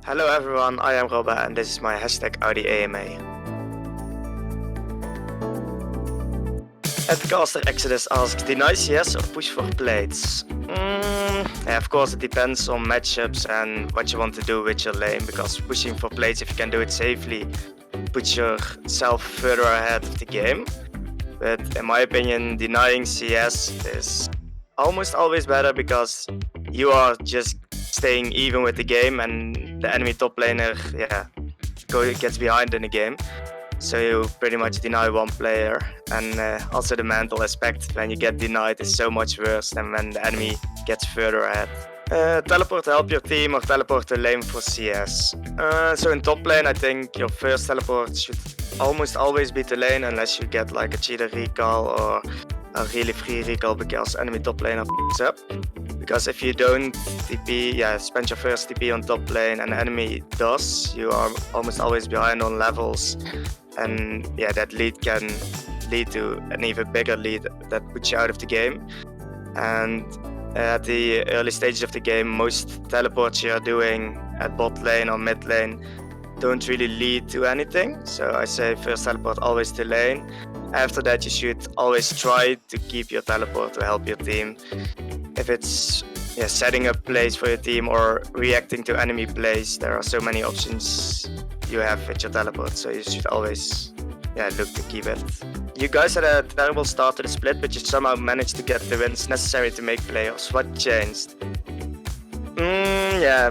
Hello everyone, I am Robba and this is my hashtag AUDI AMA. Caster Exodus asks, deny CS or push for plates? Yeah, of course it depends on matchups and what you want to do with your lane, because pushing for plates, if you can do it safely, puts yourself further ahead of the game. But in my opinion, denying CS is almost always better because you are just staying even with the game and the enemy top laner gets behind in the game. So you pretty much deny one player, and also the mental aspect when you get denied is so much worse than when the enemy gets further ahead. Teleport to help your team or teleport to lane for CS. So in top lane I think your first teleport should almost always be to lane unless you get like a cheater recall or a really free recall because enemy top laner f***s up. Because if you don't TP, spend your first TP on top lane and the enemy does, you are almost always behind on levels, and that lead can lead to an even bigger lead that puts you out of the game. And at the early stages of the game, most teleports you are doing at bot lane or mid lane don't really lead to anything. So I say first teleport always to lane. After that you should always try to keep your teleport to help your team. If it's setting up plays for your team or reacting to enemy plays, there are so many options you have with your teleport, so you should always look to keep it. You guys had a terrible start to the split, but you somehow managed to get the wins necessary to make playoffs. What changed?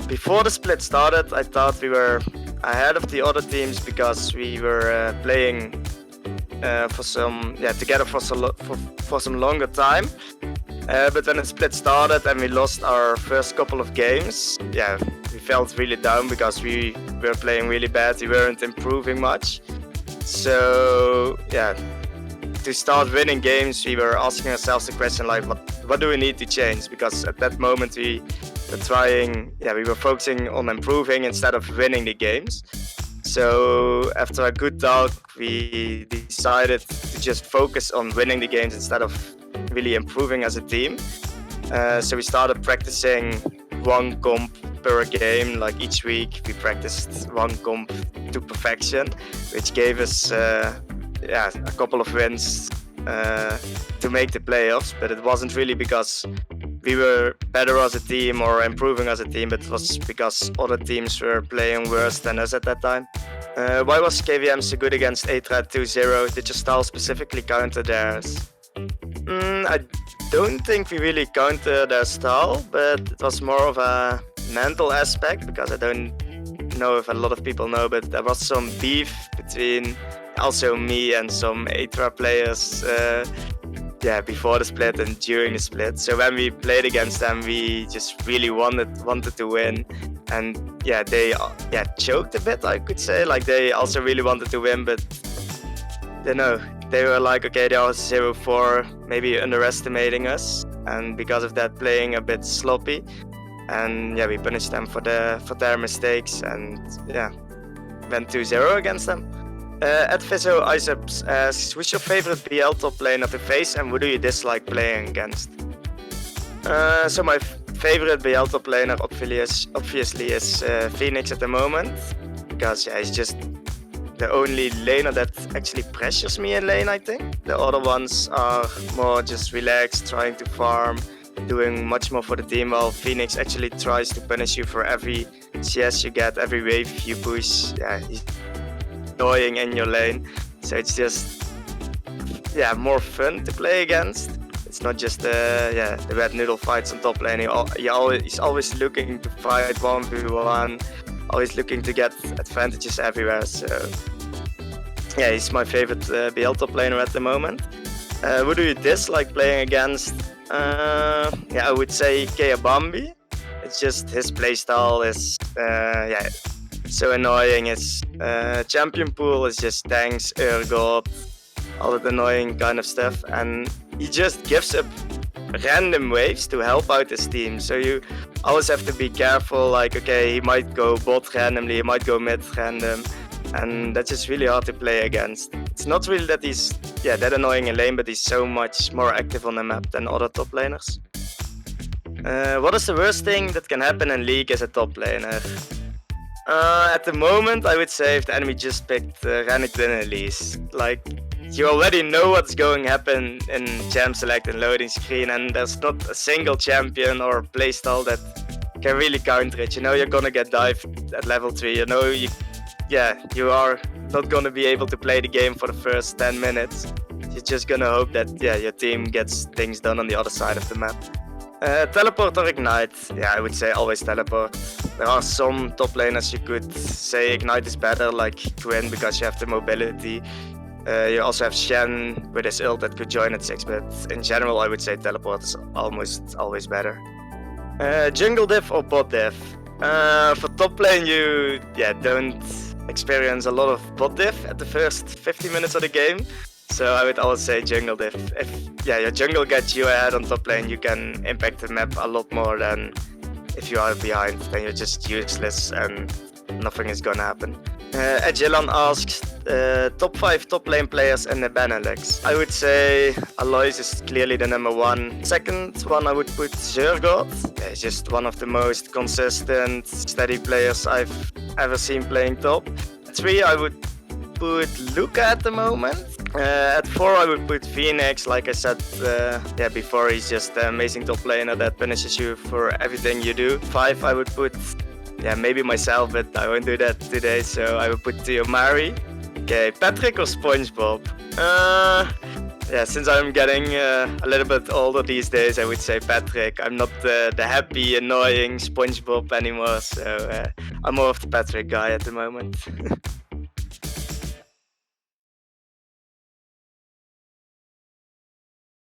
Before the split started, I thought we were ahead of the other teams because we were playing together for some longer time. But when the split started and we lost our first couple of games, we felt really down because we were playing really bad. We weren't improving much. So to start winning games, we were asking ourselves the question like, what do we need to change? Because at that moment we were focusing on improving instead of winning the games. So after a good talk, we decided to just focus on winning the games instead of really improving as a team. So we started practicing one comp per game. Like each week we practiced one comp to perfection, which gave us a couple of wins to make the playoffs. But it wasn't really because we were better as a team or improving as a team, but it was because other teams were playing worse than us at that time. Why was KVM so good against Atra 2-0? Did your style specifically counter theirs? I don't think we really countered their style, but it was more of a mental aspect, because I don't know if a lot of people know, but there was some beef between also me and some Atra players before the split and during the split. So when we played against them, we just really wanted to win, and they choked a bit, I could say. Like they also really wanted to win, but they were like, okay, they are 0-4, maybe underestimating us, and because of that playing a bit sloppy, and we punished them for their mistakes, and went 2-0 against them. At Viso Iceps asks, who's your favorite BL top laner to face and who do you dislike playing against? So my favorite BL top laner obviously is Phoenix at the moment, because he's just the only laner that actually pressures me in lane, I think. The other ones are more just relaxed, trying to farm, doing much more for the team, while Phoenix actually tries to punish you for every CS you get, every wave you push. He's annoying in your lane, so it's just more fun to play against. It's not just the red noodle fights on top lane. He's always looking to fight 1v1, always looking to get advantages everywhere. So he's my favorite BL top laner at the moment. Who do you dislike playing against? I would say Keabambi. It's just his playstyle is so annoying. His champion pool is just tanks, Urgot, all that annoying kind of stuff, and he just gives up random waves to help out his team. So you always have to be careful, like, okay, he might go bot randomly, he might go mid random, and that's just really hard to play against. It's not really that he's that annoying in lane, but he's so much more active on the map than other top laners. What is the worst thing that can happen in League as a top laner? At the moment, I would say if the enemy just picked Rennick Elise, like you already know what's going to happen in champ select and loading screen, and there's not a single champion or playstyle that can really counter it. You know you're gonna get dived at level 3. You know you are not gonna be able to play the game for the first 10 minutes. You're just gonna hope that your team gets things done on the other side of the map. Teleport or ignite? Yeah, I would say always teleport. There are some top laners you could say ignite is better, like Quinn, because you have the mobility. You also have Shen with his ult that could join at 6, but in general I would say teleport is almost always better. Jungle diff or bot diff? For top lane you don't experience a lot of bot diff at the first 50 minutes of the game. So I would always say jungle diff. If your jungle gets you ahead on top lane, you can impact the map a lot more than if you are behind. Then you're just useless and nothing is gonna happen. Agilan asks, top 5 top lane players in the Benelux. I would say Alois is clearly the number 1. Second one I would put Zergot. He's just one of the most consistent, steady players I've ever seen playing top. 3 I would put Luca at the moment. At 4 I would put Phoenix, like I said before, he's just an amazing top laner that punishes you for everything you do. 5 I would put maybe myself, but I won't do that today, so I would put Mari. Okay, Patrick or SpongeBob? Since I'm getting a little bit older these days, I would say Patrick. I'm not the happy, annoying SpongeBob anymore, so I'm more of the Patrick guy at the moment.